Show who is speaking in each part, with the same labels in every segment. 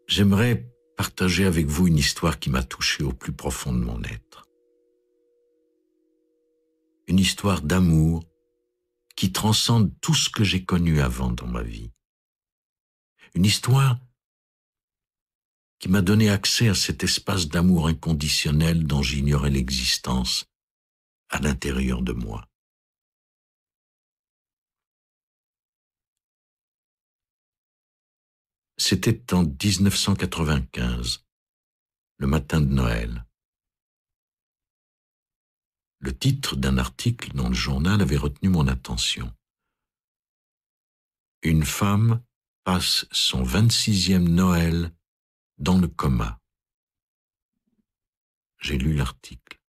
Speaker 1: J'aimerais partager avec vous une histoire qui m'a touché au plus profond de mon être. Une histoire d'amour qui transcende tout ce que j'ai connu avant dans ma vie. Une histoire qui m'a donné accès à cet espace d'amour inconditionnel dont j'ignorais l'existence à l'intérieur de moi. C'était en 1995, le matin de Noël. Le titre d'un article dans le journal avait retenu mon attention. Une femme passe son 26e Noël dans le coma. J'ai lu l'article.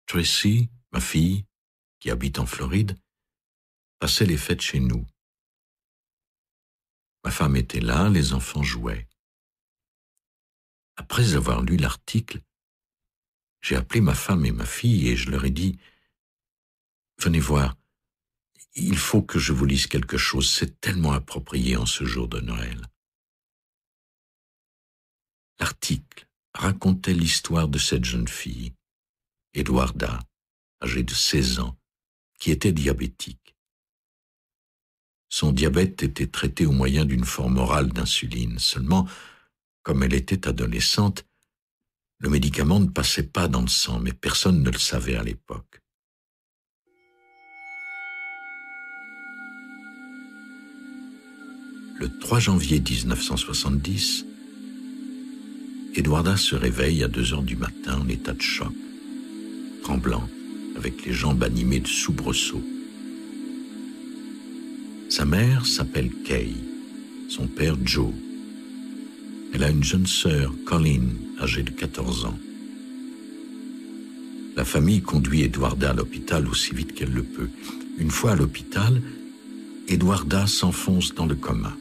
Speaker 1: Tracy, ma fille, qui habite en Floride, passait les fêtes chez nous. Ma femme était là, les enfants jouaient. Après avoir lu l'article, j'ai appelé ma femme et ma fille et je leur ai dit « Venez voir, il faut que je vous lise quelque chose, c'est tellement approprié en ce jour de Noël. » L'article racontait l'histoire de cette jeune fille, Eduarda, âgée de 16 ans, qui était diabétique. Son diabète était traité au moyen d'une forme orale d'insuline. Seulement, comme elle était adolescente, le médicament ne passait pas dans le sang, mais personne ne le savait à l'époque. Le 3 janvier 1970, Eduarda se réveille à 2 heures du matin en état de choc, tremblante, avec les jambes animées de soubresauts. Sa mère s'appelle Kay, son père Joe. Elle a une jeune sœur, Colleen, âgée de 14 ans. La famille conduit Eduarda à l'hôpital aussi vite qu'elle le peut. Une fois à l'hôpital, Eduarda s'enfonce dans le coma.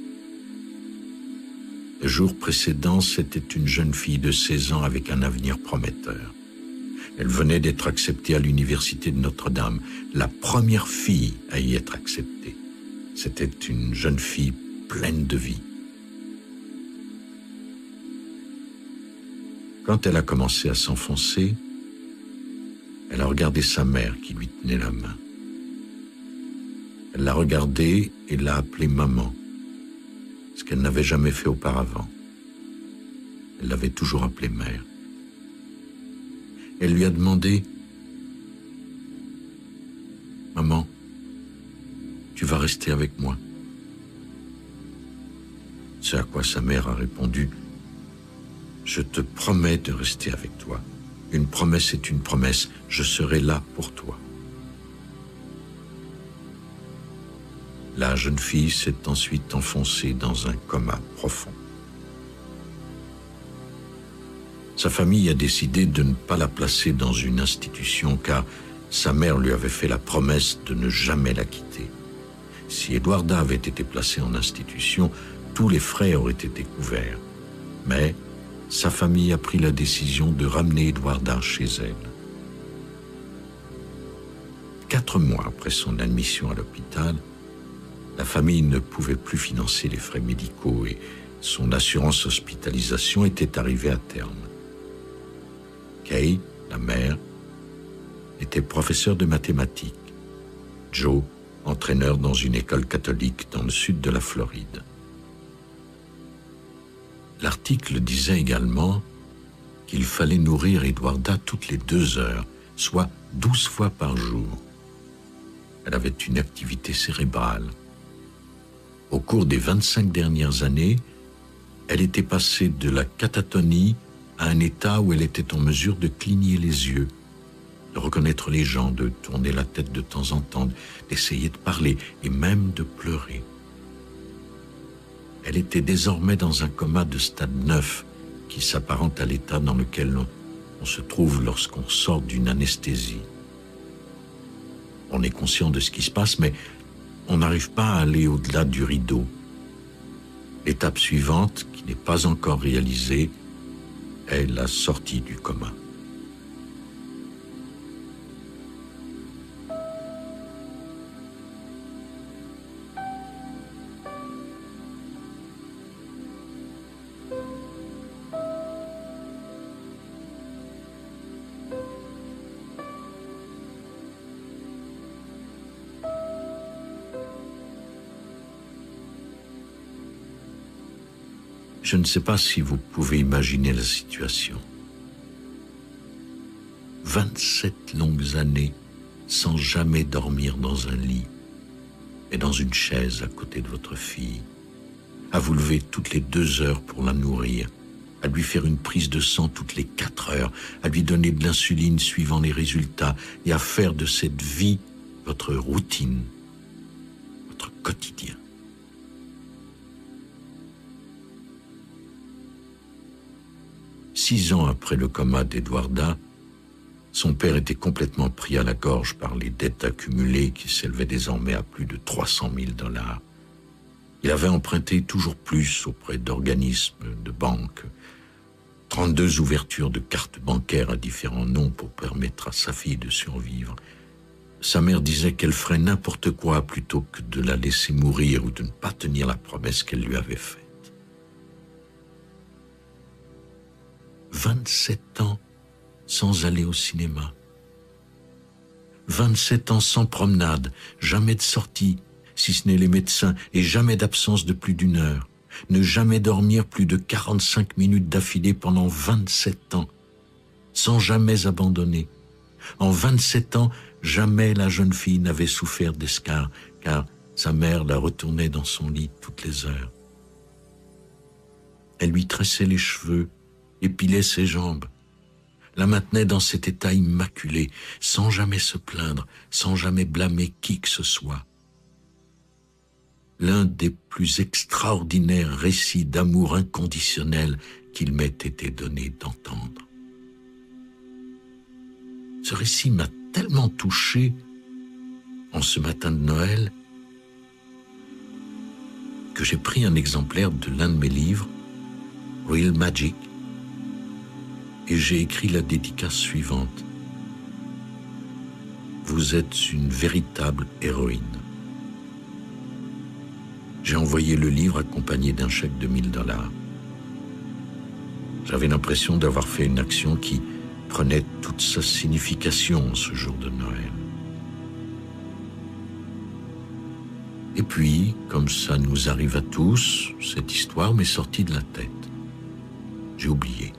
Speaker 1: Le jour précédent, c'était une jeune fille de 16 ans avec un avenir prometteur. Elle venait d'être acceptée à l'université de Notre-Dame, la première fille à y être acceptée. C'était une jeune fille pleine de vie. Quand elle a commencé à s'enfoncer, elle a regardé sa mère qui lui tenait la main. Elle l'a regardée et l'a appelée maman, ce qu'elle n'avait jamais fait auparavant. Elle l'avait toujours appelée mère. Elle lui a demandé « Maman, tu vas rester avec moi ?» Ce à quoi sa mère a répondu « Je te promets de rester avec toi. Une promesse est une promesse. Je serai là pour toi. » La jeune fille s'est ensuite enfoncée dans un coma profond. Sa famille a décidé de ne pas la placer dans une institution car sa mère lui avait fait la promesse de ne jamais la quitter. Si Eduarda avait été placée en institution, tous les frais auraient été couverts. Mais sa famille a pris la décision de ramener Eduarda chez elle. 4 mois après son admission à l'hôpital, la famille ne pouvait plus financer les frais médicaux et son assurance hospitalisation était arrivée à terme. Kay, la mère, était professeure de mathématiques. Joe, entraîneur dans une école catholique dans le sud de la Floride. L'article disait également qu'il fallait nourrir Eduarda toutes les 2 heures, soit 12 fois par jour. Elle avait une activité cérébrale. Au cours des 25 dernières années, elle était passée de la catatonie à un état où elle était en mesure de cligner les yeux, de reconnaître les gens, de tourner la tête de temps en temps, d'essayer de parler et même de pleurer. Elle était désormais dans un coma de stade 9 qui s'apparente à l'état dans lequel on se trouve lorsqu'on sort d'une anesthésie. On est conscient de ce qui se passe, mais on n'arrive pas à aller au-delà du rideau. L'étape suivante, qui n'est pas encore réalisée, est la sortie du coma. Je ne sais pas si vous pouvez imaginer la situation. 27 longues années sans jamais dormir dans un lit, mais dans une chaise à côté de votre fille, à vous lever toutes les 2 heures pour la nourrir, à lui faire une prise de sang toutes les 4 heures, à lui donner de l'insuline suivant les résultats et à faire de cette vie votre routine, votre quotidien. Six ans après le coma d'Eduarda, son père était complètement pris à la gorge par les dettes accumulées qui s'élevaient désormais à plus de 300 000 $. Il avait emprunté toujours plus auprès d'organismes, de banques, 32 ouvertures de cartes bancaires à différents noms pour permettre à sa fille de survivre. Sa mère disait qu'elle ferait n'importe quoi plutôt que de la laisser mourir ou de ne pas tenir la promesse qu'elle lui avait faite. 27 ans sans aller au cinéma. 27 ans sans promenade, jamais de sortie, si ce n'est les médecins, et jamais d'absence de plus d'1 heure. Ne jamais dormir plus de 45 minutes d'affilée pendant 27 ans, sans jamais abandonner. En 27 ans, jamais la jeune fille n'avait souffert d'escarres, car sa mère la retournait dans son lit toutes les heures. Elle lui tressait les cheveux, épilait ses jambes, la maintenait dans cet état immaculé, sans jamais se plaindre, sans jamais blâmer qui que ce soit. L'un des plus extraordinaires récits d'amour inconditionnel qu'il m'ait été donné d'entendre. Ce récit m'a tellement touché en ce matin de Noël que j'ai pris un exemplaire de l'un de mes livres, Real Magic, et j'ai écrit la dédicace suivante. Vous êtes une véritable héroïne. J'ai envoyé le livre accompagné d'un chèque de 1 000 $. J'avais l'impression d'avoir fait une action qui prenait toute sa signification ce jour de Noël. Et puis, comme ça nous arrive à tous, cette histoire m'est sortie de la tête. J'ai oublié.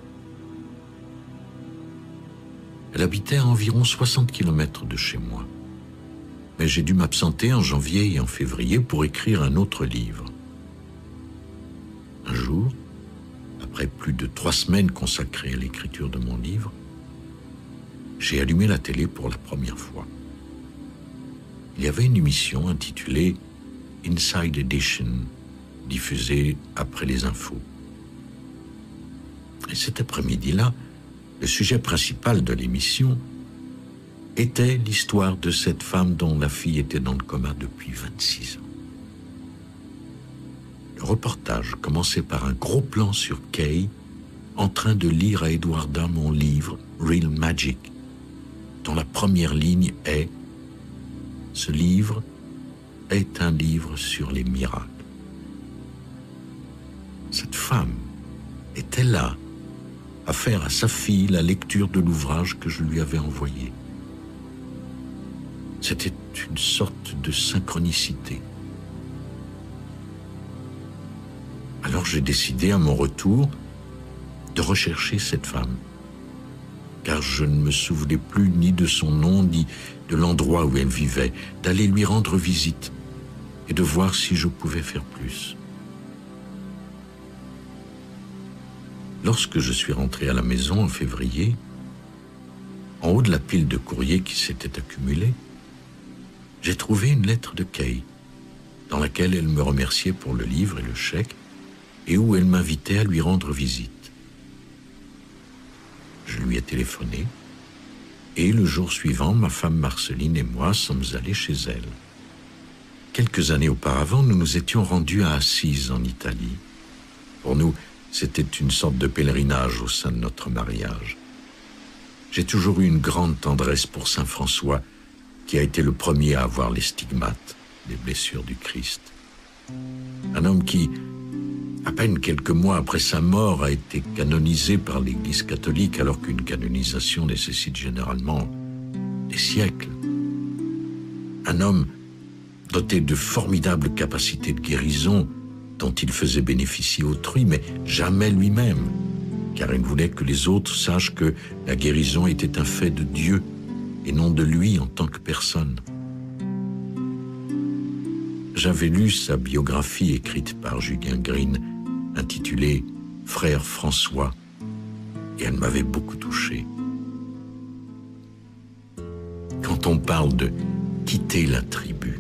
Speaker 1: Elle habitait à environ 60 km de chez moi. Mais j'ai dû m'absenter en janvier et en février pour écrire un autre livre. Un jour, après plus de 3 semaines consacrées à l'écriture de mon livre, j'ai allumé la télé pour la première fois. Il y avait une émission intitulée Inside Edition, diffusée après les infos. Et cet après-midi-là, le sujet principal de l'émission était l'histoire de cette femme dont la fille était dans le coma depuis 26 ans. Le reportage commençait par un gros plan sur Kay en train de lire à Eduarda mon livre Real Magic, dont la première ligne est « Ce livre est un livre sur les miracles ». Cette femme était là, à faire à sa fille la lecture de l'ouvrage que je lui avais envoyé. C'était une sorte de synchronicité. Alors j'ai décidé à mon retour de rechercher cette femme, car je ne me souvenais plus ni de son nom ni de l'endroit où elle vivait, d'aller lui rendre visite et de voir si je pouvais faire plus. Lorsque je suis rentré à la maison en février, en haut de la pile de courriers qui s'était accumulée, j'ai trouvé une lettre de Kay, dans laquelle elle me remerciait pour le livre et le chèque, et où elle m'invitait à lui rendre visite. Je lui ai téléphoné, et le jour suivant, ma femme Marceline et moi sommes allés chez elle. Quelques années auparavant, nous nous étions rendus à Assise, en Italie. Pour nous, c'était une sorte de pèlerinage au sein de notre mariage. J'ai toujours eu une grande tendresse pour Saint François, qui a été le premier à avoir les stigmates, les blessures du Christ. Un homme qui, à peine quelques mois après sa mort, a été canonisé par l'Église catholique, alors qu'une canonisation nécessite généralement des siècles. Un homme doté de formidables capacités de guérison dont il faisait bénéficier autrui, mais jamais lui-même, car il voulait que les autres sachent que la guérison était un fait de Dieu et non de lui en tant que personne. J'avais lu sa biographie écrite par Julien Green, intitulée « Frère François », et elle m'avait beaucoup touché. Quand on parle de quitter la tribu,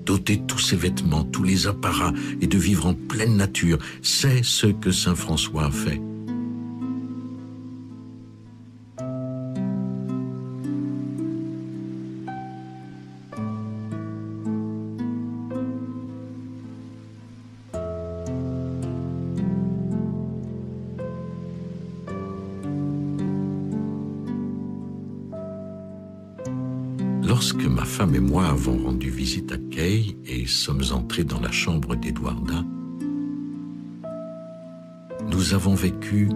Speaker 1: d'ôter tous ses vêtements, tous les apparats et de vivre en pleine nature, c'est ce que saint François a fait. Lorsque ma femme et moi avons rendu visite à Kay et sommes entrés dans la chambre d'Eduarda, nous avons vécu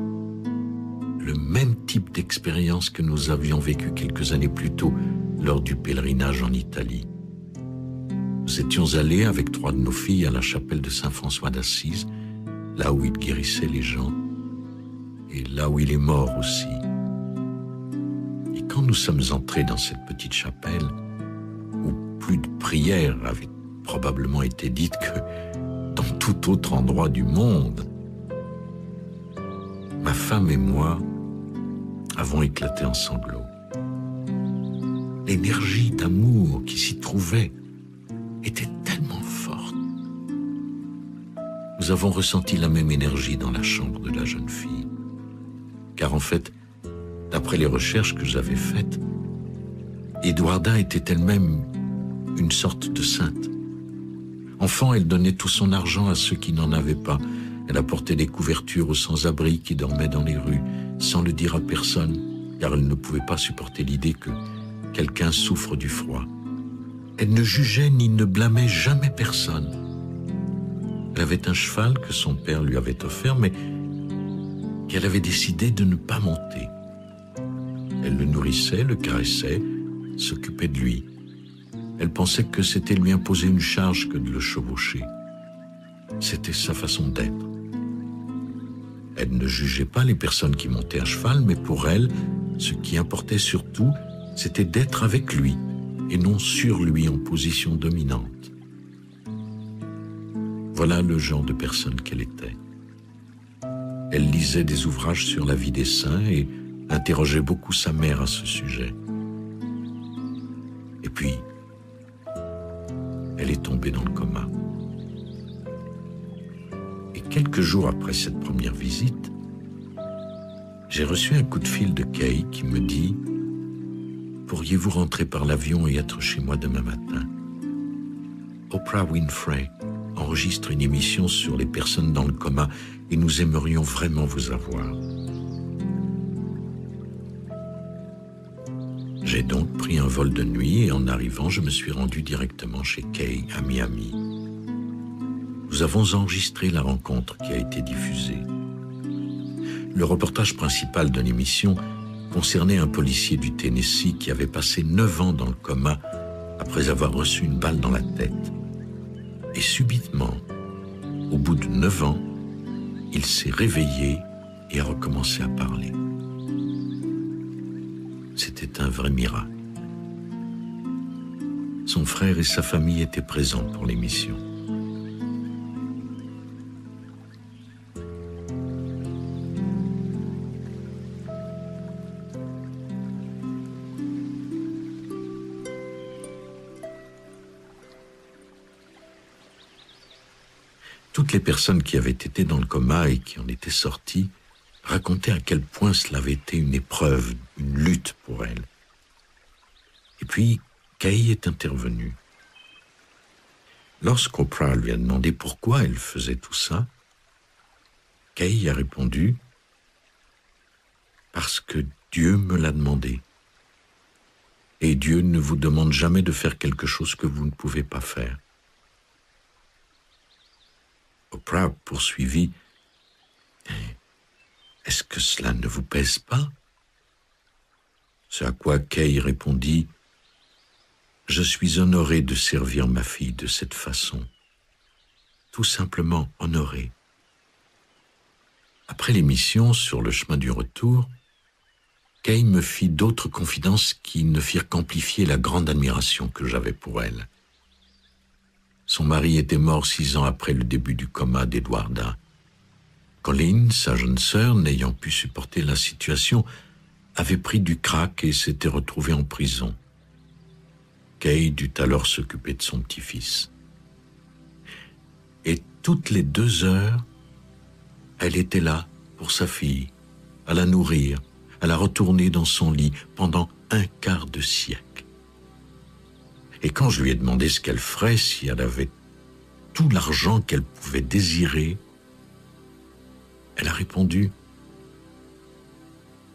Speaker 1: le même type d'expérience que nous avions vécu quelques années plus tôt lors du pèlerinage en Italie. Nous étions allés avec 3 de nos filles à la chapelle de Saint François d'Assise, là où il guérissait les gens et là où il est mort aussi. Quand nous sommes entrés dans cette petite chapelle, où plus de prières avaient probablement été dites que dans tout autre endroit du monde, ma femme et moi avons éclaté en sanglots. L'énergie d'amour qui s'y trouvait était tellement forte. Nous avons ressenti la même énergie dans la chambre de la jeune fille, car en fait, d'après les recherches que j'avais faites, Eduarda était elle-même une sorte de sainte. Enfant, elle donnait tout son argent à ceux qui n'en avaient pas. Elle apportait des couvertures aux sans-abri qui dormaient dans les rues, sans le dire à personne, car elle ne pouvait pas supporter l'idée que quelqu'un souffre du froid. Elle ne jugeait ni ne blâmait jamais personne. Elle avait un cheval que son père lui avait offert, mais qu'elle avait décidé de ne pas monter. Elle le nourrissait, le caressait, s'occupait de lui. Elle pensait que c'était lui imposer une charge que de le chevaucher. C'était sa façon d'être. Elle ne jugeait pas les personnes qui montaient à cheval, mais pour elle, ce qui importait surtout, c'était d'être avec lui et non sur lui en position dominante. Voilà le genre de personne qu'elle était. Elle lisait des ouvrages sur la vie des saints et interrogeait beaucoup sa mère à ce sujet. Et puis, elle est tombée dans le coma. Et quelques jours après cette première visite, j'ai reçu un coup de fil de Kay qui me dit « Pourriez-vous rentrer par l'avion et être chez moi demain matin ?» Oprah Winfrey enregistre une émission sur les personnes dans le coma et nous aimerions vraiment vous avoir. J'ai donc pris un vol de nuit et en arrivant, je me suis rendu directement chez Kay à Miami. Nous avons enregistré la rencontre qui a été diffusée. Le reportage principal de l'émission concernait un policier du Tennessee qui avait passé 9 ans dans le coma après avoir reçu une balle dans la tête. Et subitement, au bout de 9 ans, il s'est réveillé et a recommencé à parler. C'était un vrai miracle. Son frère et sa famille étaient présents pour l'émission. Toutes les personnes qui avaient été dans le coma et qui en étaient sorties racontaient à quel point cela avait été une épreuve, une lutte pour elles. Et puis, Kay est intervenue. Lorsqu'Oprah lui a demandé pourquoi elle faisait tout ça, Kay a répondu « Parce que Dieu me l'a demandé. Et Dieu ne vous demande jamais de faire quelque chose que vous ne pouvez pas faire. » Oprah poursuivit « Est-ce que cela ne vous pèse pas ?» Ce à quoi Kay répondit « Je suis honoré de servir ma fille de cette façon. tout simplement honoré. Après l'émission, sur le chemin du retour, Kay me fit d'autres confidences qui ne firent qu'amplifier la grande admiration que j'avais pour elle. Son mari était mort 6 ans après le début du coma d'Edwarda. Colleen, sa jeune sœur, n'ayant pu supporter la situation, avait pris du crack et s'était retrouvée en prison. Kay dut alors s'occuper de son petit-fils. Et toutes les 2 heures, elle était là pour sa fille, à la nourrir, à la retourner dans son lit pendant un quart de siècle. Et quand je lui ai demandé ce qu'elle ferait si elle avait tout l'argent qu'elle pouvait désirer, elle a répondu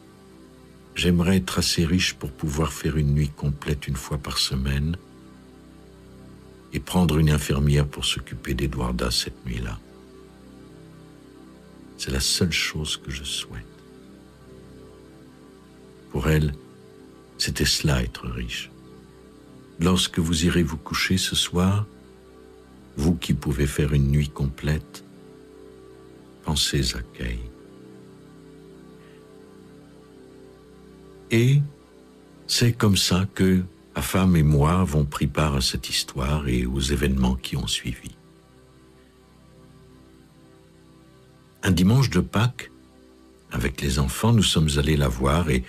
Speaker 1: « J'aimerais être assez riche pour pouvoir faire une nuit complète 1 fois par semaine et prendre une infirmière pour s'occuper d'Edwarda cette nuit-là. C'est la seule chose que je souhaite. » Pour elle, c'était cela être riche. Lorsque vous irez vous coucher ce soir, vous qui pouvez faire une nuit complète, pensez à Kay. Et c'est comme ça que ma femme et moi avons pris part à cette histoire et aux événements qui ont suivi. Un dimanche de Pâques, avec les enfants, nous sommes allés la voir et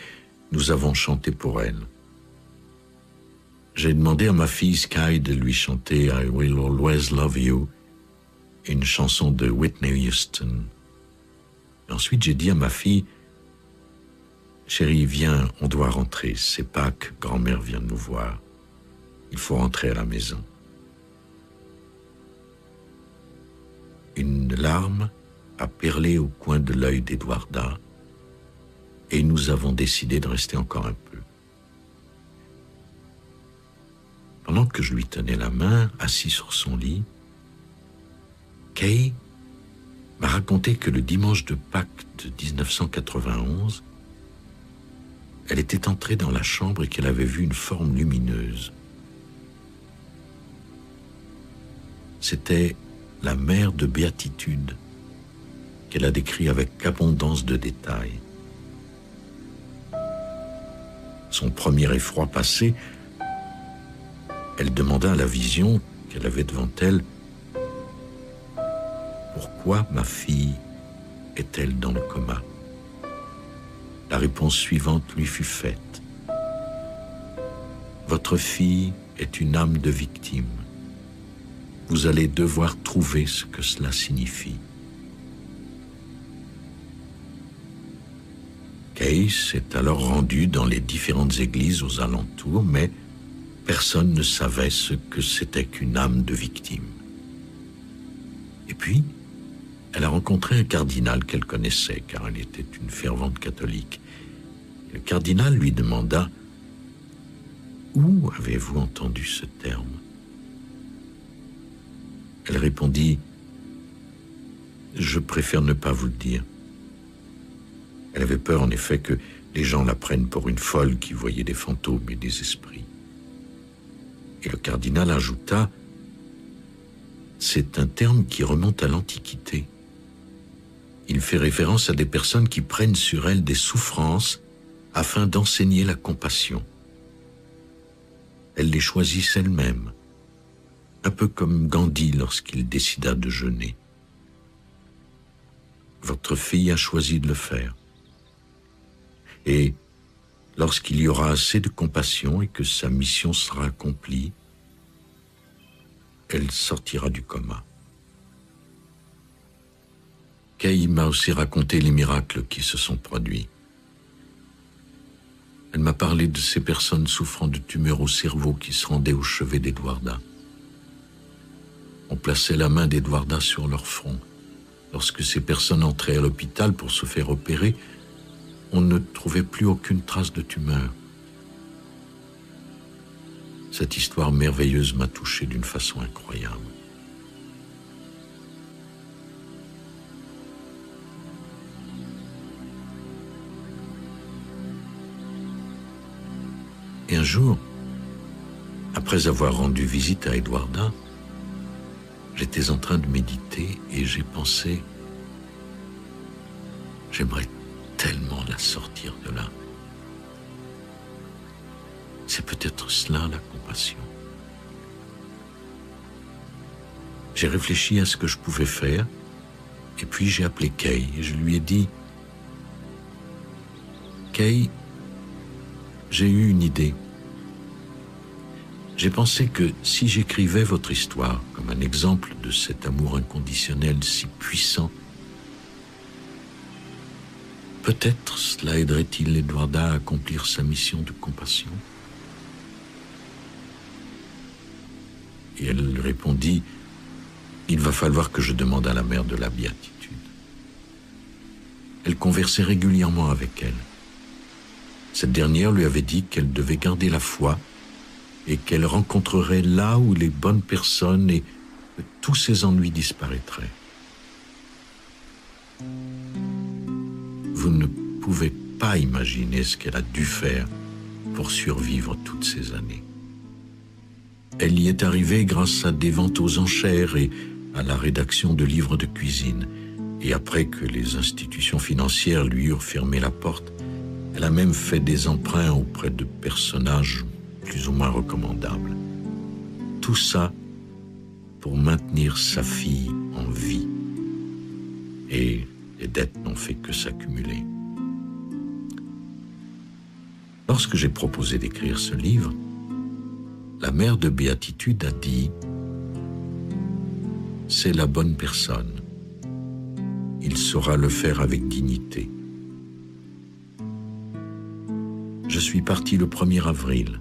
Speaker 1: nous avons chanté pour elle. J'ai demandé à ma fille Sky de lui chanter I Will Always Love You, une chanson de Whitney Houston. Et ensuite, j'ai dit à ma fille, chérie, viens, on doit rentrer. C'est Pâques, grand-mère vient de nous voir. Il faut rentrer à la maison. Une larme a perlé au coin de l'œil d'Edwarda et nous avons décidé de rester encore un peu. Pendant que je lui tenais la main, assis sur son lit, Kay m'a raconté que le dimanche de Pâques de 1991, elle était entrée dans la chambre et qu'elle avait vu une forme lumineuse. C'était la mer de béatitude qu'elle a décrit avec abondance de détails. Son premier effroi passé, elle demanda à la vision qu'elle avait devant elle « Pourquoi ma fille est-elle dans le coma ?» La réponse suivante lui fut faite. « Votre fille est une âme de victime. Vous allez devoir trouver ce que cela signifie. » Kay s'est alors rendue dans les différentes églises aux alentours, mais personne ne savait ce que c'était qu'une âme de victime. Et puis, elle a rencontré un cardinal qu'elle connaissait, car elle était une fervente catholique. Le cardinal lui demanda « Où avez-vous entendu ce terme ?» Elle répondit « Je préfère ne pas vous le dire. » Elle avait peur en effet que les gens la prennent pour une folle qui voyait des fantômes et des esprits. Et le cardinal ajouta « C'est un terme qui remonte à l'Antiquité. Il fait référence à des personnes qui prennent sur elles des souffrances afin d'enseigner la compassion. Elles les choisissent elles-mêmes, un peu comme Gandhi lorsqu'il décida de jeûner. Votre fille a choisi de le faire. Et lorsqu'il y aura assez de compassion et que sa mission sera accomplie, elle sortira du coma. Kay m'a aussi raconté les miracles qui se sont produits. Elle m'a parlé de ces personnes souffrant de tumeurs au cerveau qui se rendaient au chevet d'Edwarda. On plaçait la main d'Edwarda sur leur front. Lorsque ces personnes entraient à l'hôpital pour se faire opérer, on ne trouvait plus aucune trace de tumeur. Cette histoire merveilleuse m'a touché d'une façon incroyable. Et un jour, après avoir rendu visite à Edwarda, J'étais en train de méditer et j'ai pensé, j'aimerais tellement la sortir de là. C'est peut-être cela la compassion. J'ai réfléchi à ce que je pouvais faire et puis j'ai appelé Kay et je lui ai dit « Kay, j'ai eu une idée. J'ai pensé que si j'écrivais votre histoire comme un exemple de cet amour inconditionnel si puissant, peut-être cela aiderait-il Eduarda à accomplir sa mission de compassion. » Et elle répondit « Il va falloir que je demande à la mère de la béatitude. » Elle conversait régulièrement avec elle. Cette dernière lui avait dit qu'elle devait garder la foi et qu'elle rencontrerait là où les bonnes personnes et que tous ses ennuis disparaîtraient. Vous ne pouvez pas imaginer ce qu'elle a dû faire pour survivre toutes ces années. Elle y est arrivée grâce à des ventes aux enchères et à la rédaction de livres de cuisine. Et après que les institutions financières lui eurent fermé la porte, elle a même fait des emprunts auprès de personnages plus ou moins recommandables. Tout ça pour maintenir sa fille en vie. Et les dettes n'ont fait que s'accumuler. Lorsque j'ai proposé d'écrire ce livre, la mère de Béatitude a dit « C'est la bonne personne. Il saura le faire avec dignité. » Je suis parti le 1er avril.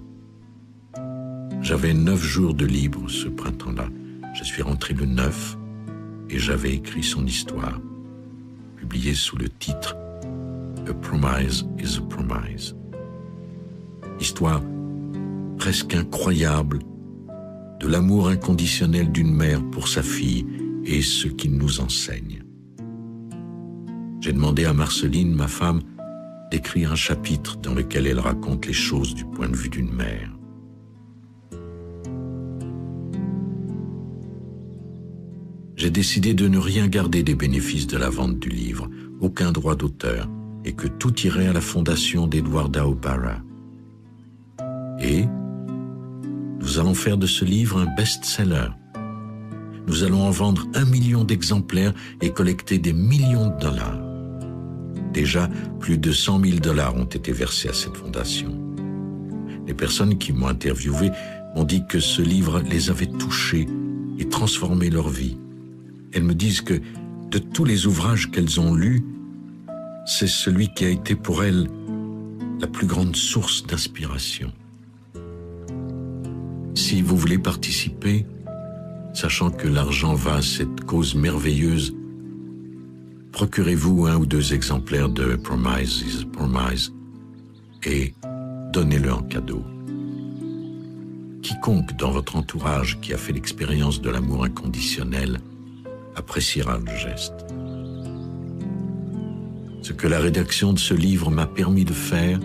Speaker 1: J'avais 9 jours de libre ce printemps-là. Je suis rentré le 9 et j'avais écrit son histoire, publiée sous le titre « A Promise is a Promise ». Histoire presque incroyable de l'amour inconditionnel d'une mère pour sa fille et ce qu'il nous enseigne. J'ai demandé à Marceline, ma femme, d'écrire un chapitre dans lequel elle raconte les choses du point de vue d'une mère. J'ai décidé de ne rien garder des bénéfices de la vente du livre, aucun droit d'auteur, et que tout irait à la fondation d'Eduarda O'Bara. Et nous allons faire de ce livre un best-seller. Nous allons en vendre 1 million d'exemplaires et collecter des millions de dollars. Déjà, plus de 100 000 $ ont été versés à cette fondation. Les personnes qui m'ont interviewé m'ont dit que ce livre les avait touchés et transformé leur vie. Elles me disent que de tous les ouvrages qu'elles ont lus, c'est celui qui a été pour elles la plus grande source d'inspiration. Si vous voulez participer, sachant que l'argent va à cette cause merveilleuse, procurez-vous 1 ou 2 exemplaires de Promise is a Promise et donnez-le en cadeau. Quiconque dans votre entourage qui a fait l'expérience de l'amour inconditionnel appréciera le geste. Ce que la rédaction de ce livre m'a permis de faire,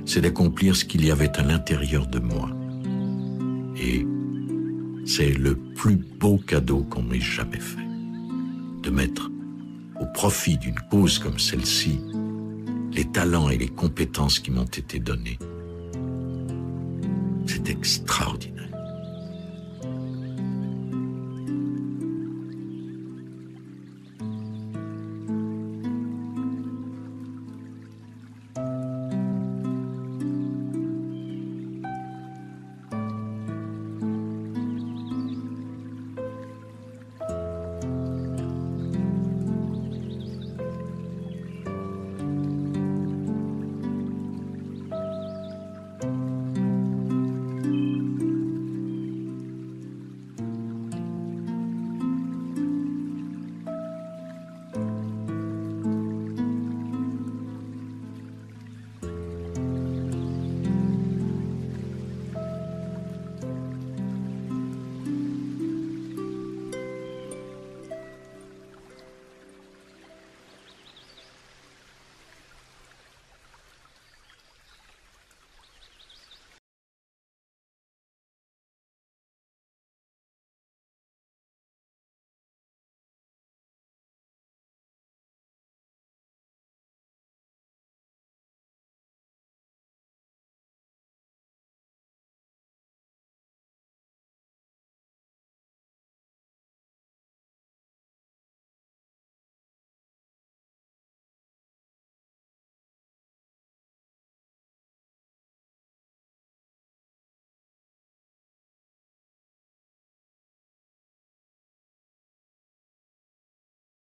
Speaker 1: c'est d'accomplir ce qu'il y avait à l'intérieur de moi. Et c'est le plus beau cadeau qu'on m'ait jamais fait. De mettre au profit d'une cause comme celle-ci les talents et les compétences qui m'ont été donnés. C'est extraordinaire.